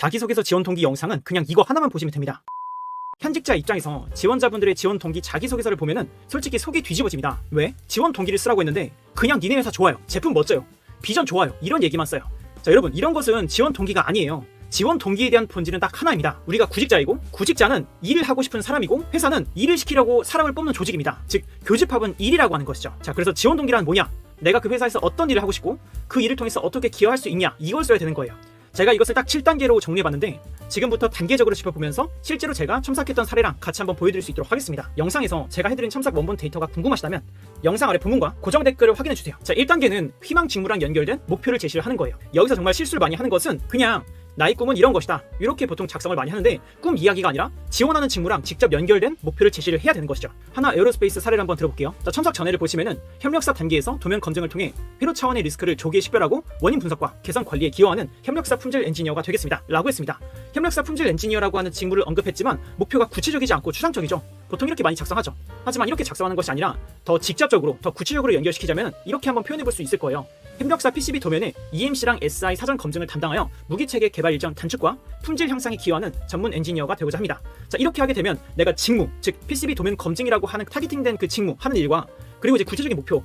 자기소개서 지원 동기 영상은 그냥 이거 하나만 보시면 됩니다. 현직자 입장에서 지원자분들의 지원 동기 자기소개서를 보면은 솔직히 속이 뒤집어집니다. 왜? 지원 동기를 쓰라고 했는데 그냥 니네 회사 좋아요, 제품 멋져요, 비전 좋아요, 이런 얘기만 써요. 자, 여러분, 이런 것은 지원 동기가 아니에요. 지원 동기에 대한 본질은 딱 하나입니다. 우리가 구직자이고, 구직자는 일을 하고 싶은 사람이고, 회사는 일을 시키려고 사람을 뽑는 조직입니다. 즉, 교집합은 일이라고 하는 것이죠. 자, 그래서 지원 동기란 뭐냐? 내가 그 회사에서 어떤 일을 하고 싶고 그 일을 통해서 어떻게 기여할 수 있냐, 이걸 써야 되는 거예요. 제가 이것을 딱 7단계로 정리해봤는데 지금부터 단계적으로 짚어보면서 실제로 제가 첨삭했던 사례랑 같이 한번 보여드릴 수 있도록 하겠습니다. 영상에서 제가 해드린 첨삭 원본 데이터가 궁금하시다면 영상 아래 본문과 고정 댓글을 확인해주세요. 자, 1단계는 희망 직무랑 연결된 목표를 제시를 하는 거예요. 여기서 정말 실수를 많이 하는 것은 그냥 나의 꿈은 이런 것이다, 이렇게 보통 작성을 많이 하는데, 꿈 이야기가 아니라 지원하는 직무랑 직접 연결된 목표를 제시를 해야 되는 것이죠. 하나 에어로스페이스 사례를 한번 들어볼게요. 자, 첨삭 전해를 보시면은 협력사 단계에서 도면 검증을 통해 회로 차원의 리스크를 조기에 식별하고 원인 분석과 개선 관리에 기여하는 협력사 품질 엔지니어가 되겠습니다 라고 했습니다. 협력사 품질 엔지니어라고 하는 직무를 언급했지만 목표가 구체적이지 않고 추상적이죠. 보통 이렇게 많이 작성하죠. 하지만 이렇게 작성하는 것이 아니라 더 직접적으로, 더 구체적으로 연결시키자면 이렇게 한번 표현해 볼 수 있을 거예요. 협력사 PCB 도면에 EMC랑 SI 사전 검증을 담당하여 무기체계 개발 일정 단축과 품질 향상에 기여하는 전문 엔지니어가 되고자 합니다. 자, 이렇게 하게 되면 내가 직무, 즉 PCB 도면 검증이라고 하는 타겟팅된 그 직무, 하는 일과 그리고 이제 구체적인 목표,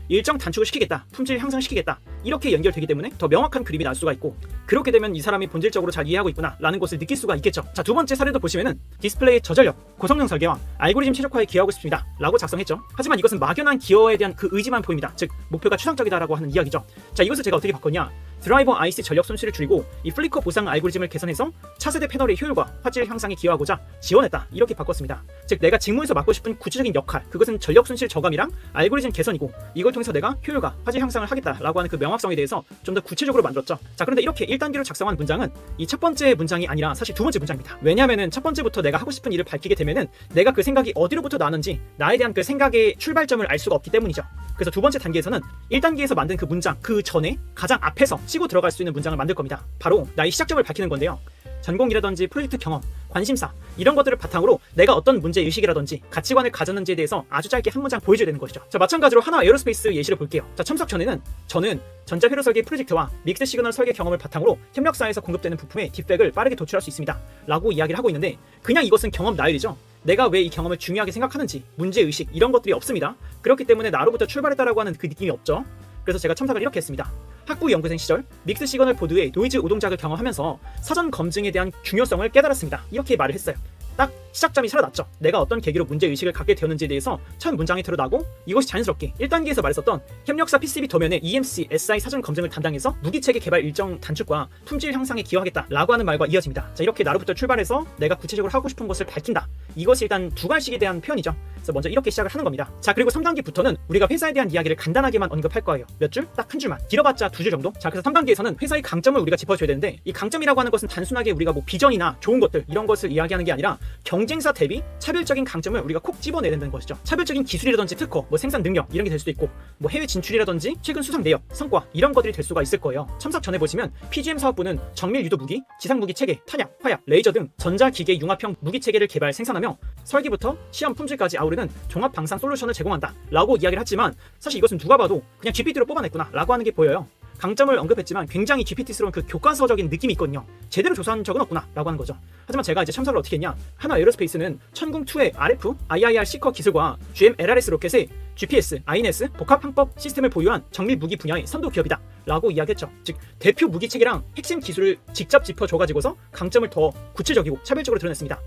일정 단축을 시키겠다, 품질 향상시키겠다, 이렇게 연결되기 때문에 더 명확한 그림이 날 수가 있고, 그렇게 되면 이 사람이 본질적으로 잘 이해하고 있구나 라는 것을 느낄 수가 있겠죠. 자, 두 번째 사례도 보시면은 디스플레이 저전력, 고성능 설계와 알고리즘 최적화에 기여하고 싶습니다 라고 작성했죠. 하지만 이것은 막연한 기여에 대한 그 의지만 보입니다. 즉, 목표가 추상적이다 라고 하는 이야기죠. 자, 이것을 제가 어떻게 바꿨냐, 드라이버 IC 전력 손실을 줄이고 이 플리커 보상 알고리즘을 개선해서 차세대 패널의 효율과 화질 향상에 기여하고자 지원했다, 이렇게 바꿨습니다. 즉, 내가 직무에서 맡고 싶은 구체적인 역할, 그것은 전력 손실 저감이랑 알고리즘 개선이고, 이걸 통해서 내가 효율과 화질 향상을 하겠다라고 하는 그 명확성에 대해서 좀 더 구체적으로 만들었죠. 자, 그런데 이렇게 1단계로 작성한 문장은 이 첫 번째 문장이 아니라 사실 두 번째 문장입니다. 왜냐하면은 첫 번째부터 내가 하고 싶은 일을 밝히게 되면은 내가 그 생각이 어디로부터 나는지, 나에 대한 그 생각의 출발점을 알 수가 없기 때문이죠. 그래서 두 번째 단계에서는 1단계에서 만든 그 문장, 그 전에 가장 앞에서 치고 들어갈 수 있는 문장을 만들 겁니다. 바로 나의 시작점을 밝히는 건데요. 전공이라든지 프로젝트 경험, 관심사, 이런 것들을 바탕으로 내가 어떤 문제의식이라든지 가치관을 가졌는지에 대해서 아주 짧게 한 문장 보여줘야 되는 것이죠. 자, 마찬가지로 하나 에어로스페이스 예시를 볼게요. 자, 첨삭 전에는 저는 전자회로 설계 프로젝트와 믹스 시그널 설계 경험을 바탕으로 협력사에서 공급되는 부품의 딥백을 빠르게 도출할 수 있습니다 라고 이야기를 하고 있는데, 그냥 이것은 경험 나열이죠. 내가 왜 이 경험을 중요하게 생각하는지, 문제의식, 이런 것들이 없습니다. 그렇기 때문에 나로부터 출발했다라고 하는 그 느낌이 없죠. 그래서 제가 첨삭을 이렇게 했습니다. 학부 연구생 시절 믹스 시그널 보드의 노이즈 오동작을 경험하면서 사전 검증에 대한 중요성을 깨달았습니다, 이렇게 말을 했어요. 딱 시작점이 살아났죠. 내가 어떤 계기로 문제의식을 갖게 되었는지에 대해서 첫 문장에 드러나고, 이것이 자연스럽게 1단계에서 말했었던 협력사 PCB 도면의 EMC, SI 사전 검증을 담당해서 무기체계 개발 일정 단축과 품질 향상에 기여하겠다라고 하는 말과 이어집니다. 자, 이렇게 나로부터 출발해서 내가 구체적으로 하고 싶은 것을 밝힌다. 이것이 일단 두괄식에 대한 표현이죠. 그래서 먼저 이렇게 시작을 하는 겁니다. 자, 그리고 3단계부터는 우리가 회사에 대한 이야기를 간단하게만 언급할 거예요. 몇 줄? 딱 한 줄만. 길어봤자 2줄 정도? 자, 그래서 3단계에서는 회사의 강점을 우리가 짚어줘야 되는데, 이 강점이라고 하는 것은 단순하게 우리가 뭐 비전이나 좋은 것들, 이런 것을 이야기하는 게 아니라 경쟁사 대비 차별적인 강점을 우리가 콕 집어내야 된다는 것이죠. 차별적인 기술이라든지 특허, 뭐 생산 능력, 이런 게 될 수도 있고, 뭐 해외 진출이라든지 최근 수상 내역, 성과, 이런 것들이 될 수가 있을 거예요. 첨삭 전에 보시면 PGM 사업부는 정밀 유도 무기, 지상 무기 체계, 탄약, 화약, 레이저 등 전자기계 융합형 무기 체계를 개발 생산하며 설계부터 시험 품질까지 아우르는 종합 방산 솔루션을 제공한다 라고 이야기를 했지만, 사실 이것은 누가 봐도 그냥 GPT로 뽑아냈구나 라고 하는 게 보여요. 강점을 언급했지만 굉장히 GPT스러운 그 교과서적인 느낌이 있거든요. 제대로 조사한 적은 없구나 라고 하는 거죠. 하지만 제가 이제 첨삭을 어떻게 했냐, 하나 에어로스페이스는 천궁2의 RF, IIR 시커 기술과 GM LRS 로켓의 GPS, INS 복합 항법 시스템을 보유한 정밀 무기 분야의 선도 기업이다 라고 이야기했죠. 즉, 대표 무기 체계랑 핵심 기술을 직접 짚어줘가지고서 강점을 더 구체적이고 차별적으로 드러냈습니다.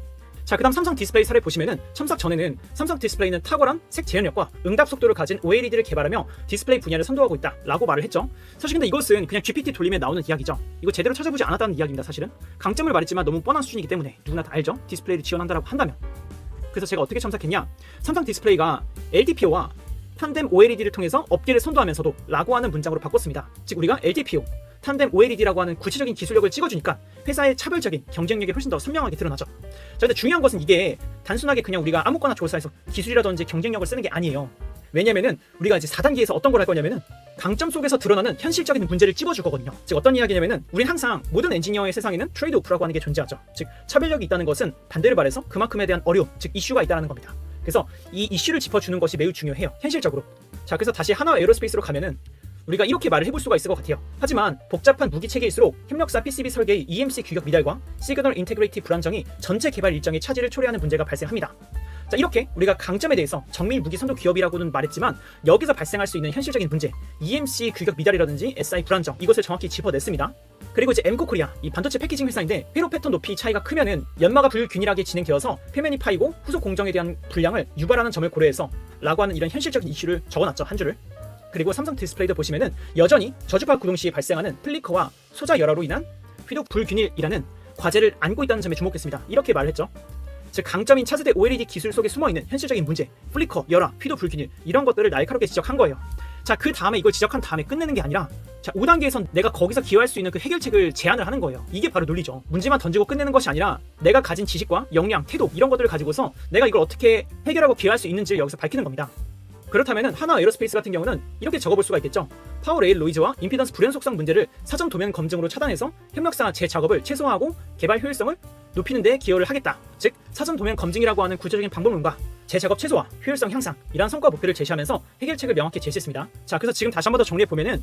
자, 그 다음 삼성 디스플레이 사례 보시면은, 첨삭 전에는 삼성 디스플레이는 탁월한 색 재현력과 응답 속도를 가진 OLED를 개발하며 디스플레이 분야를 선도하고 있다 라고 말을 했죠. 사실 근데 이것은 그냥 GPT 돌리면 나오는 이야기죠. 이거 제대로 찾아보지 않았다는 이야기입니다. 사실은 강점을 말했지만 너무 뻔한 수준이기 때문에 누구나 다 알죠, 디스플레이를 지원한다라고 한다면. 그래서 제가 어떻게 첨삭했냐, 삼성 디스플레이가 LTPO와 탄뎀 OLED를 통해서 업계를 선도하면서도 라고 하는 문장으로 바꿨습니다. 즉, 우리가 LTPO, 탄뎀 OLED라고 하는 구체적인 기술력을 찍어주니까 회사의 차별적인 경쟁력이 훨씬 더 선명하게 드러나죠. 자, 근데 중요한 것은 이게 단순하게 그냥 우리가 아무거나 조사해서 기술이라든지 경쟁력을 쓰는 게 아니에요. 왜냐면은 우리가 이제 4단계에서 어떤 걸 할 거냐면은 강점 속에서 드러나는 현실적인 문제를 찝어줄 거거든요. 즉, 어떤 이야기냐면은 우린 항상 모든 엔지니어의 세상에는 트레이드 오프라고 하는 게 존재하죠. 즉, 차별력이 있다는 것은 반대를 말해서 그만큼에 대한 어려움, 즉 이슈가 있다는 겁니다. 그래서 이 이슈를 짚어주는 것이 매우 중요해요, 현실적으로. 자, 그래서 다시 하나 에어로스페이스로 가면은 우리가 이렇게 말을 해볼 수가 있을 것 같아요. 하지만 복잡한 무기 체계일수록 협력사 PCB 설계의 EMC 규격 미달과 시그널 인테그리티 불안정이 전체 개발 일정의 차질을 초래하는 문제가 발생합니다. 자, 이렇게 우리가 강점에 대해서 정밀 무기 선도 기업이라고는 말했지만 여기서 발생할 수 있는 현실적인 문제, EMC 규격 미달이라든지 SI 불안정, 이것을 정확히 짚어냈습니다. 그리고 이제 엠코 코리아, 이 반도체 패키징 회사인데 회로 패턴 높이 차이가 크면은 연마가 불균일하게 진행되어서 표면이 파이고 후속 공정에 대한 불량을 유발하는 점을 고려해서 라고 하는 이런 현실적인 이슈를 적어놨죠, 한 줄을. 그리고 삼성 디스플레이도 보시면은 여전히 저주파 구동 시에 발생하는 플리커와 소자 열화로 인한 휘독 불균일이라는 과제를 안고 있다는 점에 주목했습니다. 이렇게 말을 했죠. 즉 강점인 차세대 OLED 기술 속에 숨어있는 현실적인 문제, 플리커, 열화, 휘도 불균일 이런 것들을 날카롭게 지적한 거예요. 자, 그 다음에 이걸 지적한 다음에 끝내는 게 아니라 자, 5단계에선 내가 거기서 기여할 수 있는 그 해결책을 제안을 하는 거예요. 이게 바로 논리죠. 문제만 던지고 끝내는 것이 아니라 내가 가진 지식과 역량, 태도 이런 것들을 가지고서 내가 이걸 어떻게 해결하고 기여할 수 있는지를 여기서 밝히는 겁니다. 그렇다면 하나 에어로스페이스 같은 경우는 이렇게 적어볼 수가 있겠죠. 파워 레일 노이즈와 임피던스 불연 속성 문제를 사전 도면 검증으로 차단해서 협력사 재작업을 최소화하고 개발 효율성을 높이는 데 기여를 하겠다. 즉 사전 도면 검증이라고 하는 구체적인 방법론과 재작업 최소화, 효율성 향상 이러한 성과 목표를 제시하면서 해결책을 명확히 제시했습니다. 자, 그래서 지금 다시 한 번 더 정리해보면은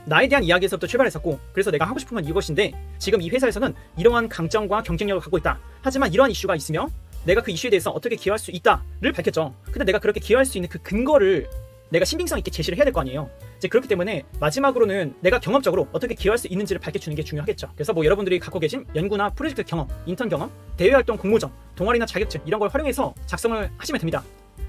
나에 대한 이야기에서부터 출발했었고 그래서 내가 하고 싶은 건 이것인데 지금 이 회사에서는 이러한 강점과 경쟁력을 갖고 있다. 하지만 이러한 이슈가 있으며 내가 그 이슈에 대해서 어떻게 기여할 수 있다를 밝혔죠. 근데 내가 그렇게 기여할 수 있는 그 근거를 내가 신빙성 있게 제시를 해야 될 거 아니에요. 이제 그렇기 때문에 마지막으로는 내가 경험적으로 어떻게 기여할 수 있는지를 밝혀주는 게 중요하겠죠. 그래서 뭐 여러분들이 갖고 계신 연구나 프로젝트 경험, 인턴 경험, 대외활동 공모전, 동아리나 자격증 이런 걸 활용해서 작성을 하시면 됩니다.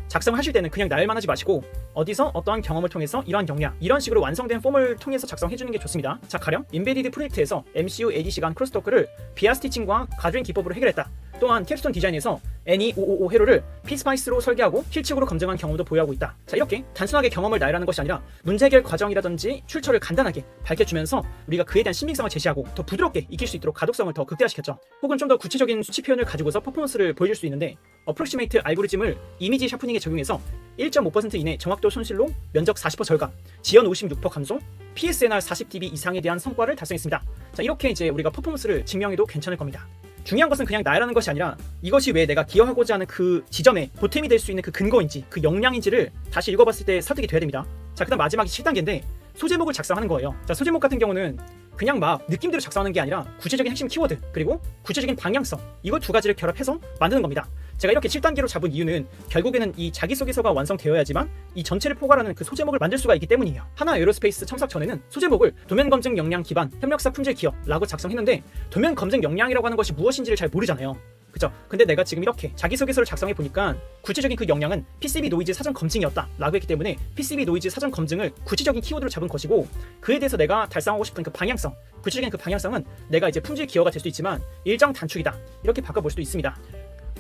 작성하실 때는 그냥 날만 하지 마시고 어디서 어떠한 경험을 통해서 이러한 역량, 이런 식으로 완성된 폼을 통해서 작성해주는 게 좋습니다. 자, 가령 인베디드 프로젝트에서 MCU ADC 간 크로스토크를 비아 스티칭과 가드링 기법으로 해결했다. 또한 캡스톤 디자인에서 NE555 회로를 피스파이스로 설계하고 실측으로 검증한 경험도 보유하고 있다. 자, 이렇게 단순하게 경험을 나열하는 것이 아니라 문제 해결 과정이라든지 출처를 간단하게 밝혀주면서 우리가 그에 대한 신빙성을 제시하고 더 부드럽게 익힐 수 있도록 가독성을 더 극대화시켰죠. 혹은 좀 더 구체적인 수치 표현을 가지고서 퍼포먼스를 보여줄 수 있는데 어프로시메이트 알고리즘을 이미지 샤프닝에 적용해서 1.5% 이내 정확도 손실로 면적 40% 절감, 지연 56% 감소, PSNR 40dB 이상에 대한 성과를 달성했습니다. 자, 이렇게 이제 우리가 퍼포먼스를 증명해도 괜찮을 겁니다. 중요한 것은 그냥 나열하는 것이 아니라 이것이 왜 내가 기여하고자 하는 그 지점에 보탬이 될 수 있는 그 근거인지 그 역량인지를 다시 읽어봤을 때 설득이 돼야 됩니다. 자, 그 다음 마지막이 7단계인데 소제목을 작성하는 거예요. 자, 소제목 같은 경우는 그냥 막 느낌대로 작성하는 게 아니라 구체적인 핵심 키워드 그리고 구체적인 방향성 이거 두 가지를 결합해서 만드는 겁니다. 제가 이렇게 7단계로 잡은 이유는 결국에는 이 자기소개서가 완성되어야지만 이 전체를 포괄하는 그 소제목을 만들 수가 있기 때문이에요. 하나 에어로스페이스 첨삭 전에는 소제목을 도면 검증 역량 기반 협력사 품질 기여라고 작성했는데 도면 검증 역량이라고 하는 것이 무엇인지를 잘 모르잖아요. 그죠? 근데 내가 지금 이렇게 자기소개서를 작성해 보니까 구체적인 그 역량은 PCB 노이즈 사전 검증이었다 라고 했기 때문에 PCB 노이즈 사전 검증을 구체적인 키워드로 잡은 것이고 그에 대해서 내가 달성하고 싶은 그 방향성, 구체적인 그 방향성은 내가 이제 품질 기여가 될 수 있지만 일정 단축이다 이렇게 바꿔볼 수도 있습니다.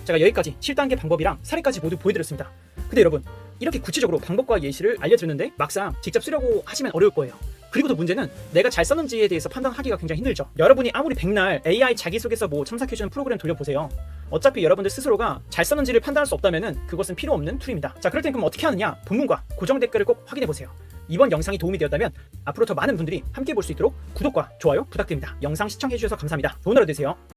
제가 여기까지 7단계 방법이랑 사례까지 모두 보여드렸습니다. 근데 여러분 이렇게 구체적으로 방법과 예시를 알려드렸는데 막상 직접 쓰려고 하시면 어려울 거예요. 그리고 또 문제는 내가 잘 썼는지에 대해서 판단하기가 굉장히 힘들죠. 여러분이 아무리 백날 AI 자기소개서 뭐 첨삭해주는 프로그램 돌려보세요. 어차피 여러분들 스스로가 잘 썼는지를 판단할 수 없다면 그것은 필요 없는 툴입니다. 자, 그럴 땐 그럼 어떻게 하느냐? 본문과 고정 댓글을 꼭 확인해보세요. 이번 영상이 도움이 되었다면 앞으로 더 많은 분들이 함께 볼 수 있도록 구독과 좋아요 부탁드립니다. 영상 시청해주셔서 감사합니다. 좋은 하루 되세요.